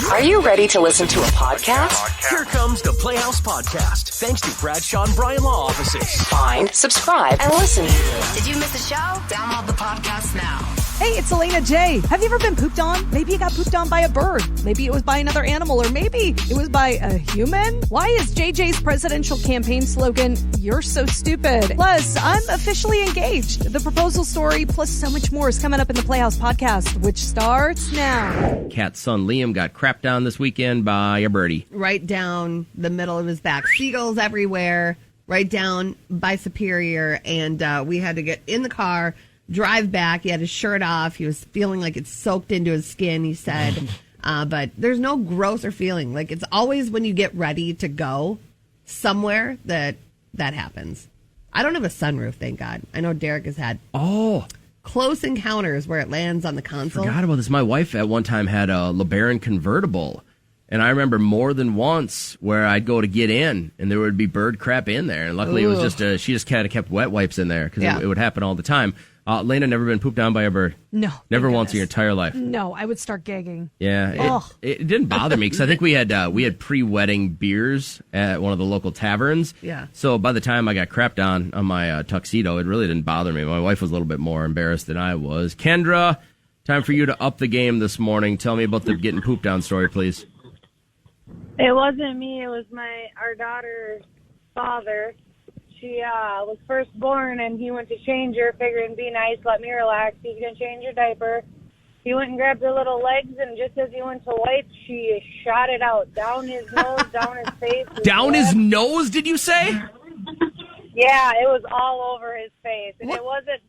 Are you ready to listen to a podcast? Here comes the Playhouse Podcast, thanks to Bradshaw and Bryan Law Offices. Find, subscribe, and listen. Did you miss a show? Download the podcast now. Hey, it's Elena J. Have you ever been pooped on? Maybe you got pooped on by a bird. Maybe it was by another animal, or maybe it was by a human. Why is JJ's presidential campaign slogan, "You're so stupid"? Plus, I'm officially engaged. The proposal story, plus so much more, is coming up in the Playhouse Podcast, which starts now. Kat's son Liam got crapped on this weekend by a birdie. Right down the middle of his back. Seagulls everywhere, right down by Superior. And we had to get in the car, drive back. He had his shirt off. He was feeling like it soaked into his skin, he said. But there's no grosser feeling. Like, it's always when you get ready to go somewhere that happens. I don't have a sunroof, thank God. I know Derek has had close encounters where it lands on the console. I forgot about this. My wife at one time had a LeBaron convertible. And I remember more than once where I'd go to get in, and there would be bird crap in there. And luckily, it was just she just kind of kept wet wipes in there because it would happen all the time. Elena, never been pooped on by a bird? No. Never once in your entire life? No, I would start gagging. Yeah, it didn't bother me because I think we had pre-wedding beers at one of the local taverns. Yeah. So by the time I got crapped on my tuxedo, it really didn't bother me. My wife was a little bit more embarrassed than I was. Kendra, time for you to up the game this morning. Tell me about the getting pooped on story, please. It wasn't me. It was our daughter's father. She was first born, and he went to change her, figuring be nice, let me relax. He can change her diaper. He went and grabbed her little legs, and just as he went to wipe, she shot it out down his nose, down his face. Down his nose, did you say? Yeah, it was all over his face, and it wasn't.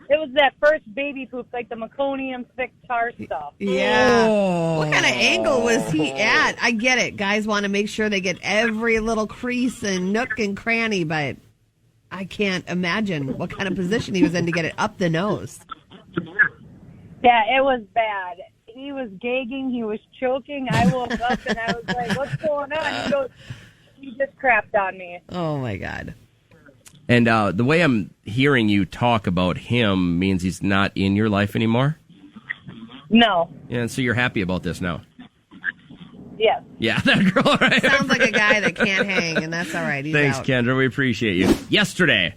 It was that first baby poop, like the meconium thick tar stuff. Yeah. What kind of angle was he at? I get it. Guys want to make sure they get every little crease and nook and cranny, but I can't imagine what kind of position he was in to get it up the nose. Yeah, it was bad. He was gagging. He was choking. I woke up and I was like, what's going on? He goes, he just crapped on me. Oh, my God. And the way I'm hearing you talk about him means he's not in your life anymore? No. Yeah, and so you're happy about this now? Yes. Yeah, that girl. Right? Sounds like a guy that can't hang, and that's all right. He's Thanks, out. Kendra. We appreciate you. Yesterday,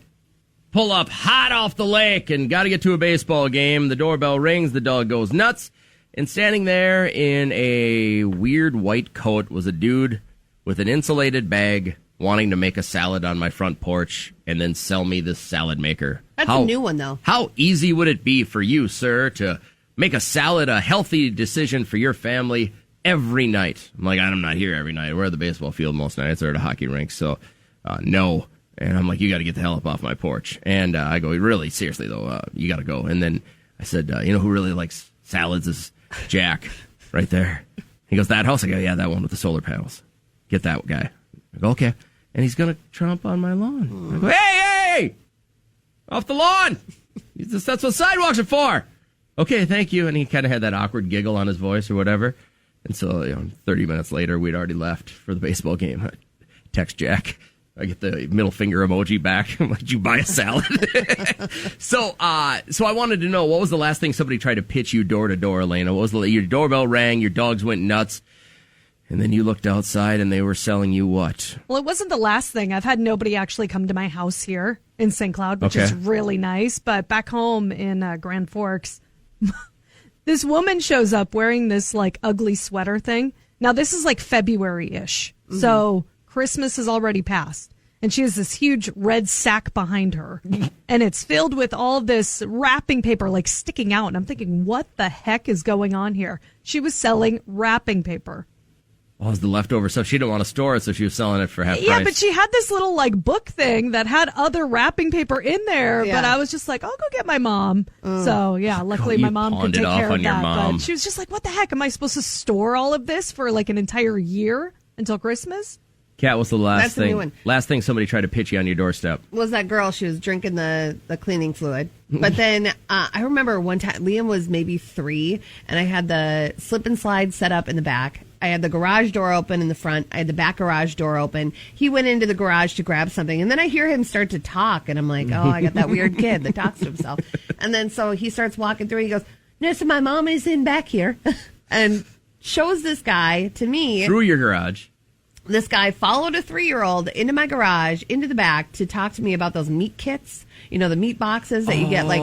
pull up hot off the lake and got to get to a baseball game. The doorbell rings. The dog goes nuts. And standing there in a weird white coat was a dude with an insulated bag wanting to make a salad on my front porch and then sell me this salad maker. That's a new one, though. How easy would it be for you, sir, to make a salad a healthy decision for your family every night? I'm like, I'm not here every night. We're at the baseball field most nights or at a hockey rink, so no. And I'm like, you got to get the hell up off my porch. And I go, really, seriously, though, you got to go. And then I said, you know who really likes salads is Jack right there. He goes, that house? I go, yeah, that one with the solar panels. Get that guy. I go, okay. And he's going to tromp on my lawn. I go, hey! Off the lawn! That's what sidewalks are for! Okay, thank you. And he kind of had that awkward giggle on his voice or whatever. And so, 30 minutes later, we'd already left for the baseball game. I text Jack. I get the middle finger emoji back. I'm like, did you buy a salad? So I wanted to know, what was the last thing somebody tried to pitch you door to door, Elena? What was your doorbell rang, your dogs went nuts, and then you looked outside and they were selling you what? Well, it wasn't the last thing. I've had nobody actually come to my house here in St. Cloud, which is really nice. But back home in Grand Forks, this woman shows up wearing this like ugly sweater thing. Now, this is like February-ish. Mm-hmm. So Christmas is already passed. And she has this huge red sack behind her. And it's filled with all this wrapping paper like sticking out. And I'm thinking, what the heck is going on here? She was selling wrapping paper. Oh, it was the leftover stuff. She didn't want to store it, so she was selling it for half price. Yeah, but she had this little like book thing that had other wrapping paper in there. Yeah. But I was just like, I'll go get my mom. So yeah, luckily my mom could take care of that. But she was just like, what the heck? Am I supposed to store all of this for like an entire year until Christmas? Kat, what's the last thing? New one. Last thing somebody tried to pitch you on your doorstep? Was that girl? She was drinking the cleaning fluid. But then I remember one time, Liam was maybe 3, and I had the slip and slide set up in the back. I had the garage door open in the front. I had the back garage door open. He went into the garage to grab something, and then I hear him start to talk, and I'm like, oh, I got that weird kid that talks to himself. And then so he starts walking through, and he goes, no, so my mom is in back here. And shows this guy to me. Through your garage. This guy followed a 3-year-old into my garage, into the back, to talk to me about those meat kits. You know, the meat boxes that you get, like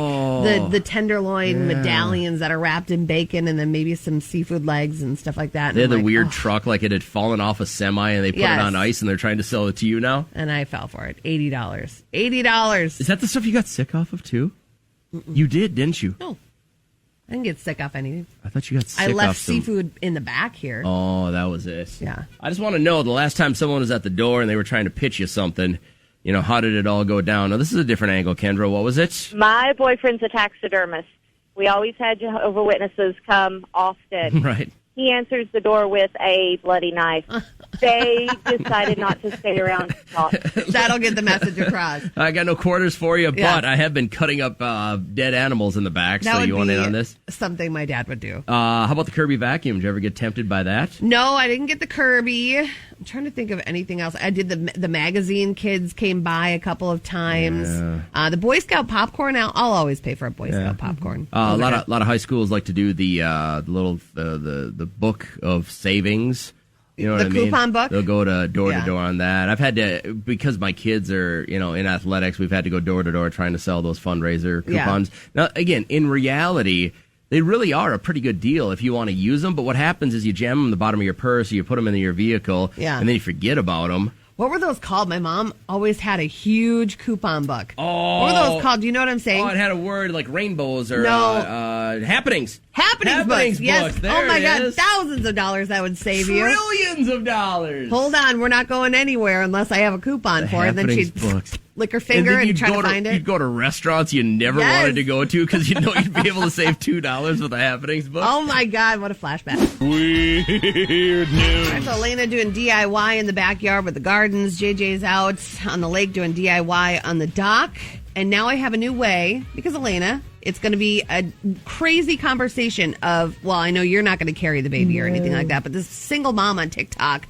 the tenderloin medallions that are wrapped in bacon and then maybe some seafood legs and stuff like that. They had the weird truck, like it had fallen off a semi and they put it on ice and they're trying to sell it to you now? And I fell for it. $80. $80. Is that the stuff you got sick off of, too? You did, didn't you? No. I didn't get sick off anything. I thought you got sick off I left seafood in the back here. Oh, that was it. Yeah. I just want to know, the last time someone was at the door and they were trying to pitch you something, you know, how did it all go down? Now, this is a different angle, Kendra. What was it? My boyfriend's a taxidermist. We always had Jehovah's Witnesses come often. Right. He answers the door with a bloody knife. They decided not to stay around to talk. That'll get the message across. I got no quarters for you, but I have been cutting up dead animals in the back, so you want in on this? Something my dad would do. How about the Kirby vacuum? Did you ever get tempted by that? No, I didn't get the Kirby. I'm trying to think of anything else. I did the magazine kids came by a couple of times. Yeah. The Boy Scout popcorn. I'll always pay for a Boy Scout popcorn. A lot of high schools like to do the book of savings. You know what I mean? The coupon book? They'll go to door on that. I've had to, because my kids are, you know, in athletics, we've had to go door to door trying to sell those fundraiser coupons. Now, again, in reality, they really are a pretty good deal if you want to use them. But what happens is you jam them in the bottom of your purse, or you put them in your vehicle, and then you forget about them. What were those called? My mom always had a huge coupon book. Oh. What were those called? Do you know what I'm saying? Oh, it had a word like rainbows or happenings. Happenings books. Yes. There oh, my God. is. Thousands of dollars that would save you. Trillions of dollars. Hold on. We're not going anywhere unless I have a coupon for it. Then she'd lick her finger and try to find it. You'd go to restaurants you never wanted to go to because you know you'd be able to save $2 with a happenings book. Oh, my God. What a flashback. Weird news. All right, so Alayna doing DIY in the backyard with the gardens. JJ's out on the lake doing DIY on the dock. And now I have a new way, because Alayna, it's going to be a crazy conversation of, well, I know you're not going to carry the baby or anything like that, but this single mom on TikTok,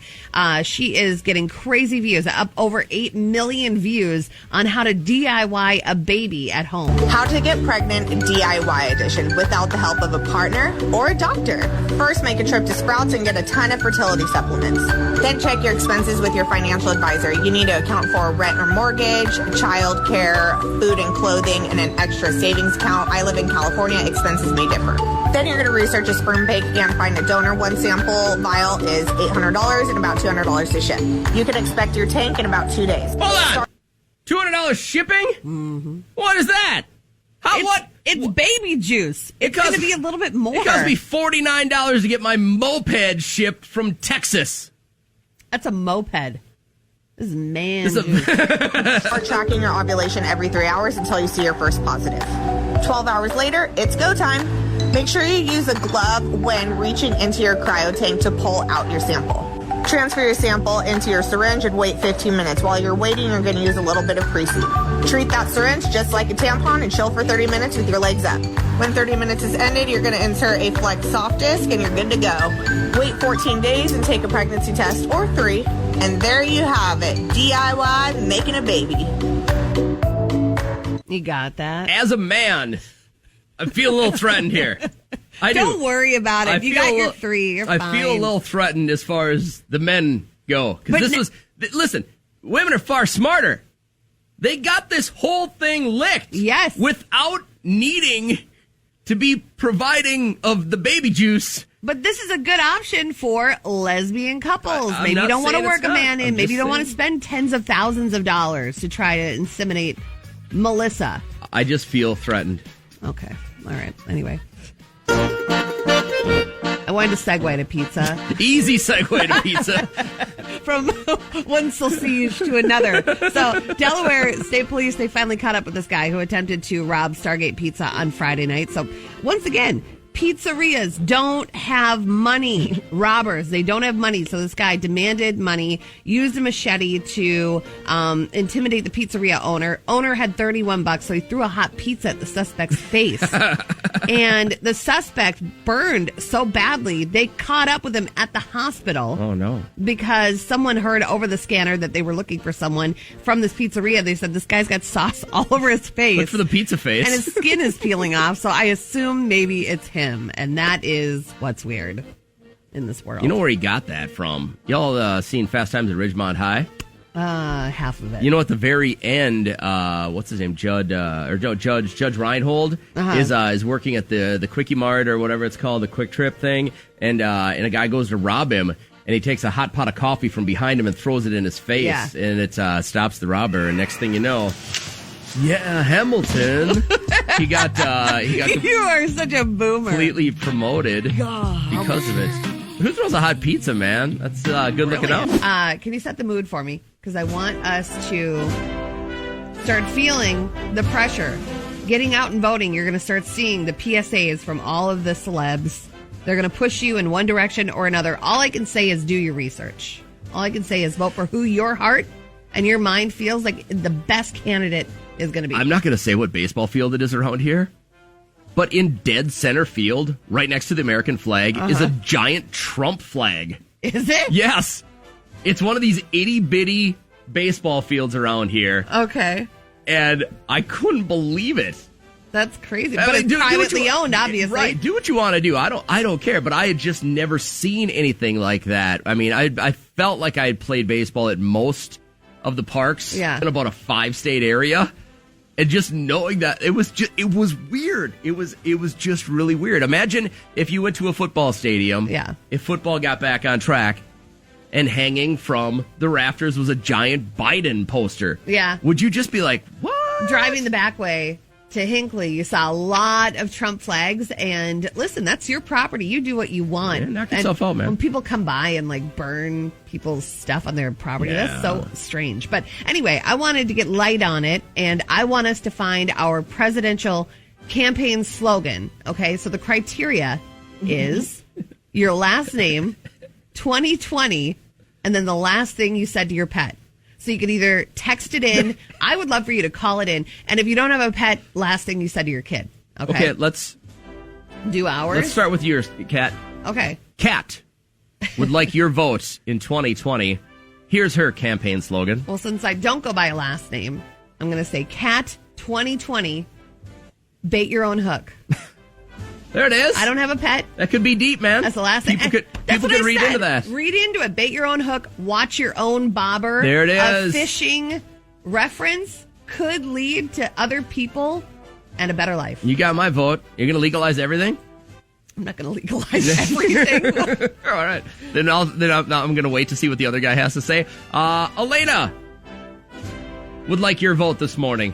she is getting crazy views, up over 8 million views on how to DIY a baby at home. How to get pregnant DIY edition without the help of a partner or a doctor. First, make a trip to Sprouts and get a ton of fertility supplements. Then check your expenses with your financial advisor. You need to account for rent or mortgage, child care, food and clothing, and an extra savings account. I live in California. Expenses may differ. Then you're going to research a sperm bank and find a donor. One sample vial is $800 and about $200 to ship. You can expect your tank in about 2 days. Hold on. $200 shipping? Mm-hmm. What is that? It's baby juice. It's going to be a little bit more. It cost me $49 to get my moped shipped from Texas. That's a moped. This is man juice. Start tracking your ovulation every 3 hours until you see your first positive. 12 hours later, it's go time. Make sure you use a glove when reaching into your cryo tank to pull out your sample. Transfer your sample into your syringe and wait 15 minutes. While you're waiting, you're going to use a little bit of Pre-Seed. Treat that syringe just like a tampon and chill for 30 minutes with your legs up. When 30 minutes is ended, you're going to insert a Flex soft disc and you're good to go. Wait 14 days and take a pregnancy test or 3. And there you have it. DIY making a baby. You got that? As a man, I feel a little threatened here. Don't worry about it. You got your 3. You're fine. I feel a little threatened as far as the men go. Because listen, women are far smarter. They got this whole thing licked. Yes. Without needing to be providing of the baby juice. But this is a good option for lesbian couples. Maybe you don't want to work a man in. Maybe you don't want to spend tens of thousands of dollars to try to inseminate Melissa. I just feel threatened. Okay. All right. Anyway. I wanted to segue to pizza. Easy segue to pizza. From one sausage to another. So, Delaware State Police, they finally caught up with this guy who attempted to rob Stargate Pizza on Friday night. So, once again, pizzerias don't have money. Robbers, they don't have money. So this guy demanded money, used a machete to intimidate the pizzeria owner. Owner had $31, so he threw a hot pizza at the suspect's face. And the suspect burned so badly, they caught up with him at the hospital. Oh, no. Because someone heard over the scanner that they were looking for someone from this pizzeria. They said, this guy's got sauce all over his face. Look for the pizza face. And his skin is peeling off, so I assume maybe it's him. And that is what's weird. in this world. You know where he got that from? Y'all seen Fast Times at Ridgemont High? Half of it. You know, at the very end, what's his name? Judge Reinhold is working at the Quickie Mart or whatever it's called, the Quick Trip thing, and a guy goes to rob him, and he takes a hot pot of coffee from behind him and throws it in his face, and it stops the robber. And next thing you know, Hamilton, he got you are such a boomer. Completely promoted because of it. Who throws a hot pizza, man? That's good looking out. Can you set the mood for me? Because I want us to start feeling the pressure. Getting out and voting, you're going to start seeing the PSAs from all of the celebs. They're going to push you in one direction or another. All I can say is do your research. All I can say is vote for who your heart and your mind feels like the best candidate is going to be. I'm not going to say what baseball field it is around here, but in dead center field, right next to the American flag, is a giant Trump flag. Is it? Yes. It's one of these itty-bitty baseball fields around here. Okay. And I couldn't believe it. That's crazy. But it's privately owned, obviously. Right. Do what you want to do. I don't care. But I had just never seen anything like that. I mean, I felt like I had played baseball at most of the parks in about a 5-state area. And just knowing that it was weird. It was just really weird. Imagine if you went to a football stadium. Yeah. If football got back on track, and hanging from the rafters was a giant Biden poster. Yeah. Would you just be like, what? Driving the back way to Hinckley, you saw a lot of Trump flags. And listen, that's your property. You do what you want. Yeah, knock yourself out, man. When people come by and like burn people's stuff on their property, that's so strange. But anyway, I wanted to get light on it, and I want us to find our presidential campaign slogan. Okay, so the criteria is your last name, 2020, and then the last thing you said to your pet. So you could either text it in. I would love for you to call it in. And if you don't have a pet, last thing you said to your kid. Okay, let's do ours. Let's start with yours, Kat. Okay. Kat would like your vote in 2020. Here's her campaign slogan. Well, since I don't go by a last name, I'm going to say Kat 2020, bait your own hook. There it is. I don't have a pet. That could be deep, man. That's the last thing. People could read into that. Read into it. Bait your own hook. Watch your own bobber. There it is. A fishing reference could lead to other people and a better life. You got my vote. You're going to legalize everything? I'm not going to legalize everything. All right. Then I'm going to wait to see what the other guy has to say. Alayna would like your vote this morning.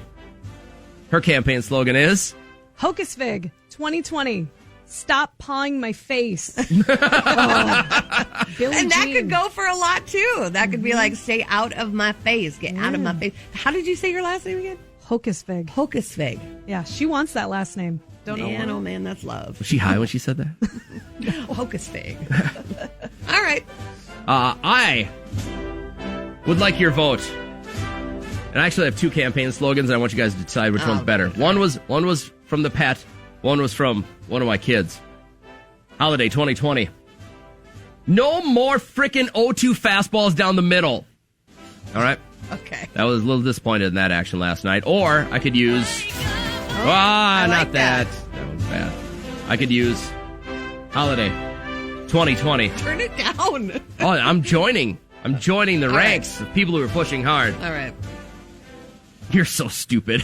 Her campaign slogan is Hocus Fig 2020. Stop pawing my face. And that could go for a lot too. That could be like, stay out of my face. Get out of my face. How did you say your last name again? Hocus Fig. Hocus Fig. Yeah, she wants that last name. Don't know why. Oh man, that's love. Was she high when she said that? Hocus Fig. All right. I would like your vote. And I actually have two campaign slogans, and I want you guys to decide which one's better. One was from the pet. One was from one of my kids. Holiday 2020. No more frickin' 0-2 fastballs down the middle. All right? Okay. I was a little disappointed in that action last night. Or I could use... I not like that. That was bad. I could use Holiday 2020. Turn it down. Oh, I'm joining the ranks of people who are pushing hard. All right. You're so stupid.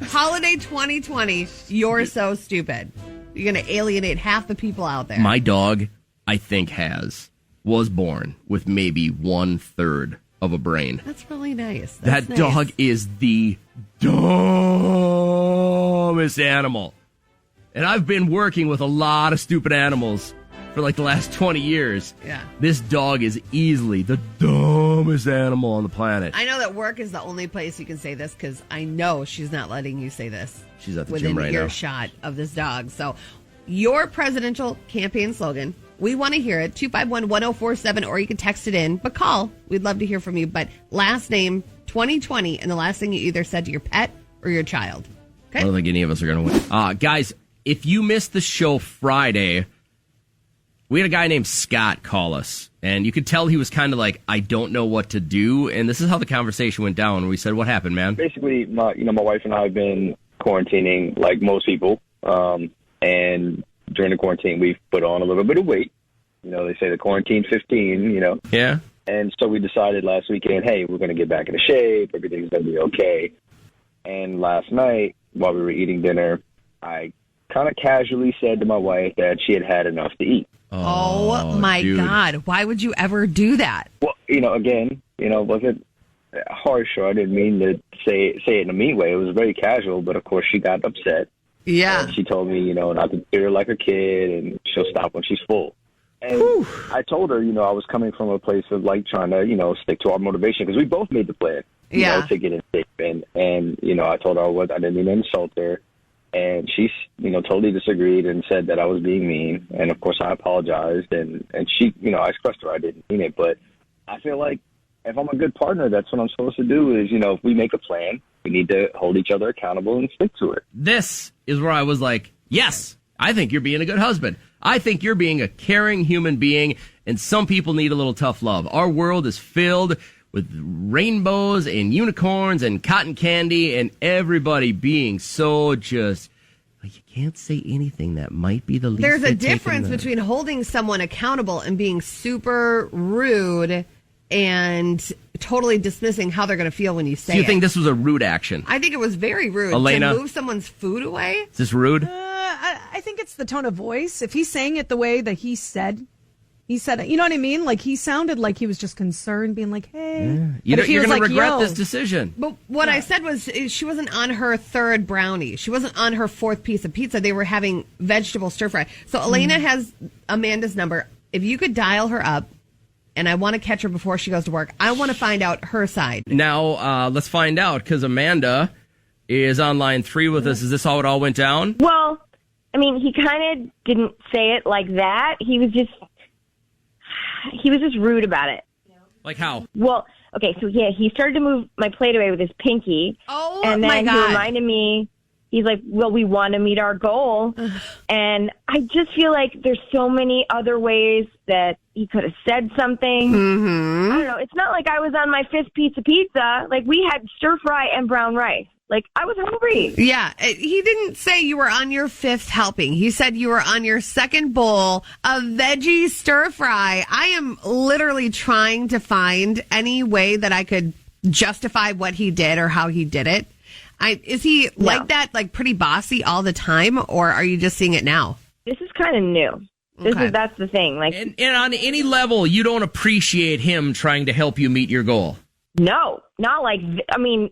Holiday 2020, you're so stupid. You're going to alienate half the people out there. My dog, I think, was born with maybe 1/3 of a brain. That's really nice. That's that dog is the dumbest animal. And I've been working with a lot of stupid animals for like the last 20 years. Yeah. This dog is easily the dumbest animal on the planet. I know that work is the only place you can say this because I know she's not letting you say this. She's at the gym right now. Within earshot of this dog. So your presidential campaign slogan, we want to hear it, 251-1047, or you can text it in, but call. We'd love to hear from you. But last name, 2020, and the last thing you either said to your pet or your child. Okay? I don't think any of us are going to win. Guys, if you missed the show Friday... We had a guy named Scott call us, and you could tell he was kind of like, I don't know what to do. And this is how the conversation went down. We said, what happened, man? Basically, my wife and I have been quarantining like most people. And during the quarantine, we've put on a little bit of weight. They say the quarantine 15, Yeah. And so we decided last weekend, hey, we're going to get back into shape. Everything's going to be okay. And last night, while we were eating dinner, I kind of casually said to my wife that she had had enough to eat. Oh my dude. God. Why would you ever do that? Well, again, wasn't harsh, or I didn't mean to say it in a mean way. It was very casual, but of course she got upset. Yeah. And she told me, not to treat her like a kid, and she'll stop when she's full. And I told her, I was coming from a place of like trying to, stick to our motivation, because we both made the plan, to get in shape. And I told her I didn't mean to insult her. And she, totally disagreed and said that I was being mean. And of course I apologized. And she, I expressed to her I didn't mean it. But I feel like if I'm a good partner, that's what I'm supposed to do is, if we make a plan, we need to hold each other accountable and stick to it. This is where I was like, yes, I think you're being a good husband. I think you're being a caring human being, and some people need a little tough love. Our world is filled with rainbows and unicorns and cotton candy and everybody being so just, you can't say anything that might be the least. There's a difference between holding someone accountable and being super rude and totally dismissing how they're going to feel when you say it. Do you think this was a rude action? I think it was very rude. Alayna? To move someone's food away? Is this rude? I think it's the tone of voice. If he's saying it the way that he said it, you know what I mean? Like, he sounded like he was just concerned, being like, hey. You're going to regret yo. this decision. But what I said was she wasn't on her third brownie. She wasn't on her fourth piece of pizza. They were having vegetable stir fry. So Elena has Amanda's number. If you could dial her up, and I want to catch her before she goes to work, I want to find out her side. Now, let's find out, because Amanda is on line 3 with us. Is this how it all went down? Well, I mean, he kind of didn't say it like that. He was just rude about it. Like how? Well, okay, so yeah, he started to move my plate away with his pinky. Oh, and then my God. he reminded me, he's like, well, we want to meet our goal. And I just feel like there's so many other ways that he could have said something. Mm-hmm. I don't know. It's not like I was on my 5th piece of pizza. Like, we had stir fry and brown rice. Like, I was hungry. Yeah, he didn't say you were on your 5th helping. He said you were on your 2nd bowl of veggie stir fry. I am literally trying to find any way that I could justify what he did or how he did it. Is he like that, like pretty bossy all the time, or are you just seeing it now? This is kind of new. That's the thing. Like, and on any level, you don't appreciate him trying to help you meet your goal. No, not like,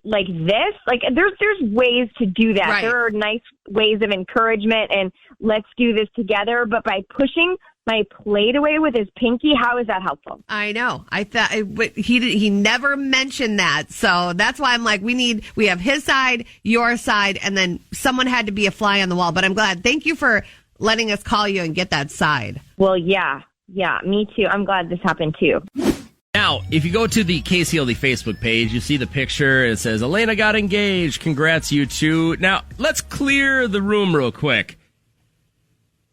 like this. Like, there's ways to do that. Right. There are nice ways of encouragement and let's do this together. But by pushing my plate away with his pinky, how is that helpful? I know. I thought he never mentioned that. So that's why I'm like, we have his side, your side, and then someone had to be a fly on the wall. But I'm glad. Thank you for letting us call you and get that side. Well, yeah, me too. I'm glad this happened too. Now, if you go to the KCLD Facebook page, you see the picture. It says, Elena got engaged. Congrats, you two. Now, let's clear the room real quick.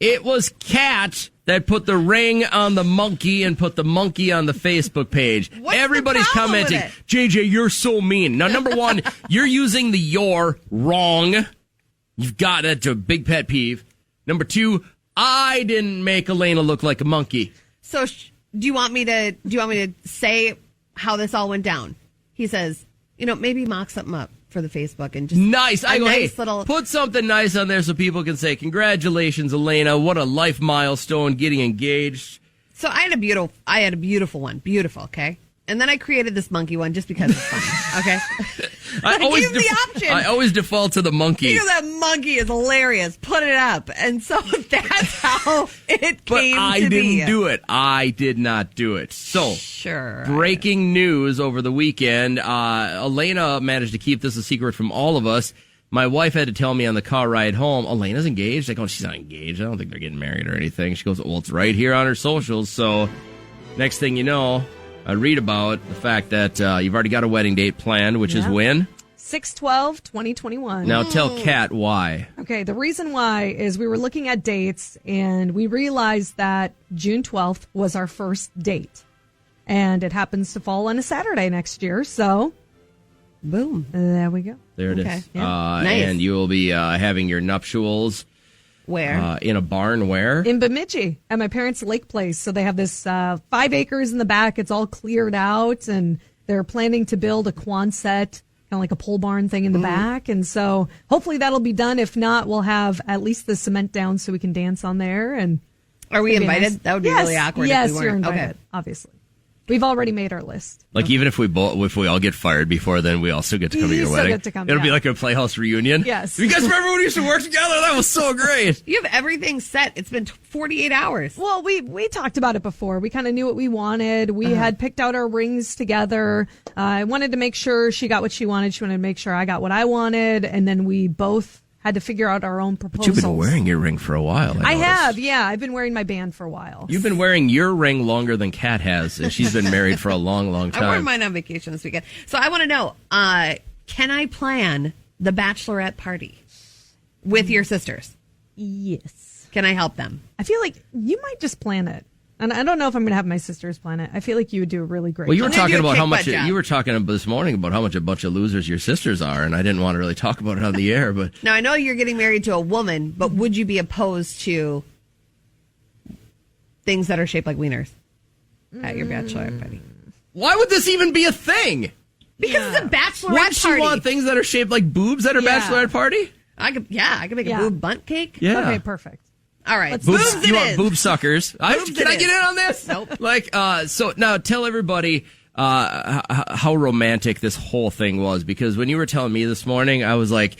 It was Kat that put the ring on the monkey and put the monkey on the Facebook page. What's Everybody's the problem commenting, with it? JJ, you're so mean. Now, number one, you're using the "you're" wrong. You've got it to a big pet peeve. Number two, I didn't make Elena look like a monkey. So do you want me to say how this all went down? He says, maybe mock something up for the Facebook and just nice. I go, nice hey, little... put something nice on there so people can say, congratulations, Elena. What a life milestone getting engaged. So I had a beautiful one. Beautiful, okay? And then I created this monkey one just because it's funny, okay? I gave him the option. I always default to the monkey. That monkey is hilarious. Put it up. And so that's how it came to be. But I didn't do it. I did not do it. So, sure. Breaking news over the weekend. Elena managed to keep this a secret from all of us. My wife had to tell me on the car ride home, Elena's engaged. I go, she's not engaged. I don't think they're getting married or anything. She goes, well, it's right here on her socials. So, next thing you know, I read about the fact that you've already got a wedding date planned, which is when? 6/12/2021. Now tell Kat why. Okay, the reason why is we were looking at dates and we realized that June 12th was our first date. And it happens to fall on a Saturday next year, so boom. There we go. There it Okay. is. Yeah. Nice. And you will be having your nuptials Where? In a barn where? In Bemidji at my parents' lake place. So they have this 5 acres in the back. It's all cleared out, and they're planning to build a Quonset, kind of like a pole barn thing in the back. And so hopefully that'll be done. If not, we'll have at least the cement down so we can dance on there. And are we invited? Nice. That would be really awkward. Yes, if we weren't. you're invited. Okay. Obviously. We've already made our list. Like, even if we all get fired before then, we also get to come to your wedding. It'll be like a Playhouse reunion. Yes. You guys remember when we used to work together? That was so great. You have everything set. It's been 48 hours. Well, we talked about it before. We kind of knew what we wanted. We had picked out our rings together. I wanted to make sure she got what she wanted. She wanted to make sure I got what I wanted. And then we both had to figure out our own proposals. But you've been wearing your ring for a while. I have, yeah. I've been wearing my band for a while. You've been wearing your ring longer than Kat has, and she's been married for a long, long time. I wore mine on vacation this weekend. So I want to know, can I plan the bachelorette party with your sisters? Yes. Can I help them? I feel like you might just plan it. And I don't know if I'm going to have my sisters plan it. I feel like you would do a really great job. Well, you were talking about how much you were talking this morning about how much a bunch of losers your sisters are, and I didn't want to really talk about it on the air. But now I know you're getting married to a woman, but would you be opposed to things that are shaped like wieners at your bachelorette party? Why would this even be a thing? Because it's a bachelorette Wouldn't party. you want things that are shaped like boobs at her bachelorette party? I could make a boob bunt cake. Yeah. Okay, perfect. All right. Boobs, you want boob suckers. Can I get in on this? Nope. So now tell everybody how romantic this whole thing was, because when you were telling me this morning, I was like,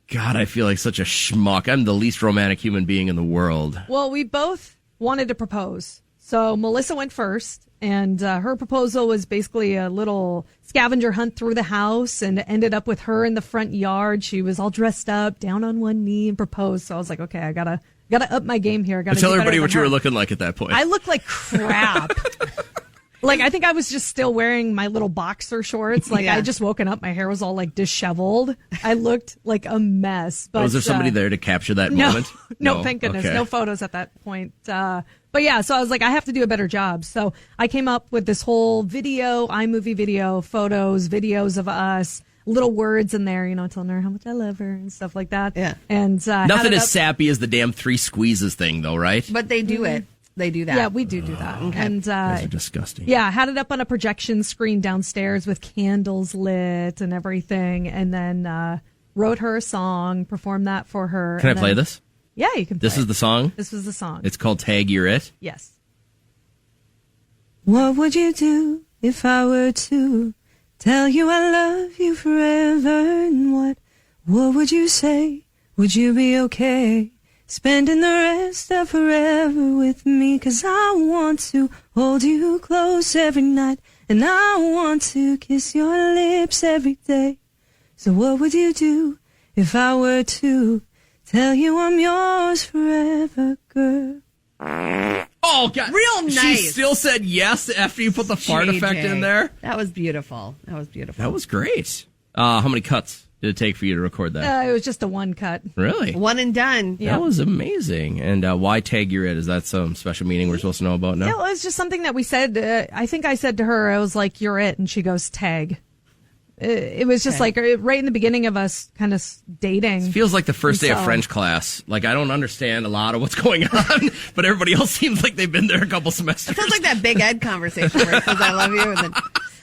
God, I feel like such a schmuck. I'm the least romantic human being in the world. Well, we both wanted to propose. So Melissa went first, and her proposal was basically a little scavenger hunt through the house, and it ended up with her in the front yard. She was all dressed up, down on one knee, and proposed. So I was like, okay, I gotta up my game here. Tell everybody what you were looking like at that point. I looked like crap. Like, I think I was just still wearing my little boxer shorts. Like, I just woken up. My hair was all, like, disheveled. I looked like a mess. But was there somebody there to capture that moment? No, thank goodness. Okay. No photos at that point. But, yeah, so I was like, I have to do a better job. So I came up with this whole video, iMovie video, photos, videos of us, little words in there, telling her how much I love her and stuff like that. Yeah. And nothing as sappy as the damn 3 squeezes thing, though, right? But they do it. They do that. Yeah, we do that. Okay. And those are disgusting. Yeah, I had it up on a projection screen downstairs with candles lit and everything, and then wrote her a song, performed that for her. Can I play this? Yeah, you can play This is the song? This was the song. It's called Tag You're It? Yes. What would you do if I were to tell you I love you forever? And what would you say? Would you be okay spending the rest of forever with me? 'Cause I want to hold you close every night, and I want to kiss your lips every day. So what would you do if I were to tell you I'm yours forever, girl? Oh, God. Real nice. She still said yes after you put the fart effect in there? That was beautiful. That was great. How many cuts did it take for you to record that? It was just a one cut. Really? One and done. That was amazing. And why Tag You're It? Is that some special meaning we're supposed to know about now? Yeah, it was just something that we said. I think I said to her, I was like, you're it. And she goes, tag. It was just like right in the beginning of us kind of dating. It feels like the first day of French class. Like, I don't understand a lot of what's going on, but everybody else seems like they've been there a couple semesters. It sounds like that Big Ed conversation where it says, I love you, and then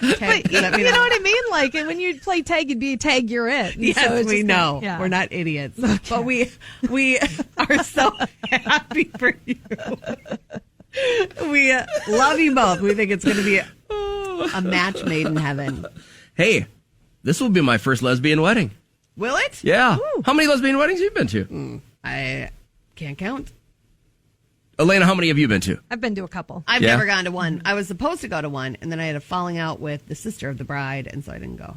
but you know what I mean? Like, and when you play tag, it'd be tag, you're it. And yes, so we know. We're not idiots. Okay. But we are so happy for you. We love you both. We think it's going to be a match made in heaven. Hey, this will be my first lesbian wedding. Will it? Yeah. Ooh. How many lesbian weddings have you been to? I can't count. Alayna, how many have you been to? I've been to a couple. I've never gone to one. I was supposed to go to one, and then I had a falling out with the sister of the bride, and so I didn't go.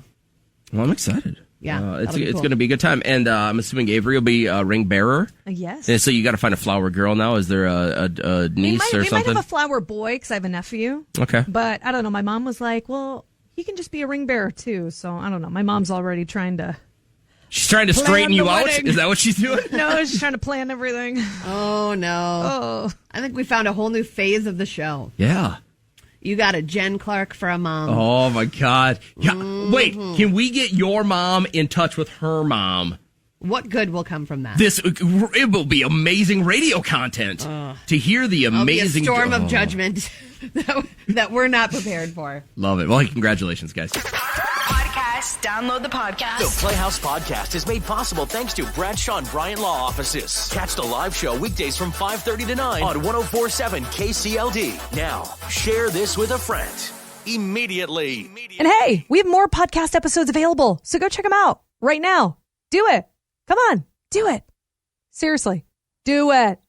Well, I'm excited. Yeah, it's going to be a good time. And I'm assuming Avery will be a ring bearer. Yes. And so you got to find a flower girl now. Is there a niece or something? We might have a flower boy because I have a nephew. Okay. But I don't know. My mom was like, well, he can just be a ring bearer too. So I don't know. My mom's already trying to. She's trying to straighten you out? Is that what she's doing? No, she's trying to plan everything. Oh, no. Oh. I think we found a whole new phase of the show. Yeah. You got a Jen Clark from... oh, my God. Yeah. Wait, can we get your mom in touch with her mom? What good will come from that? It will be amazing radio content to hear the amazing storm of judgment that we're not prepared for. Love it. Well, congratulations, guys. Podcast. Download the podcast. The Playhouse Podcast is made possible thanks to Bradshaw and Bryant Law Offices. Catch the live show weekdays from 5:30 to 9 on 104.7 KCLD. Now, share this with a friend. Immediately. And hey, we have more podcast episodes available, so go check them out right now. Do it. Come on, do it. Seriously, do it.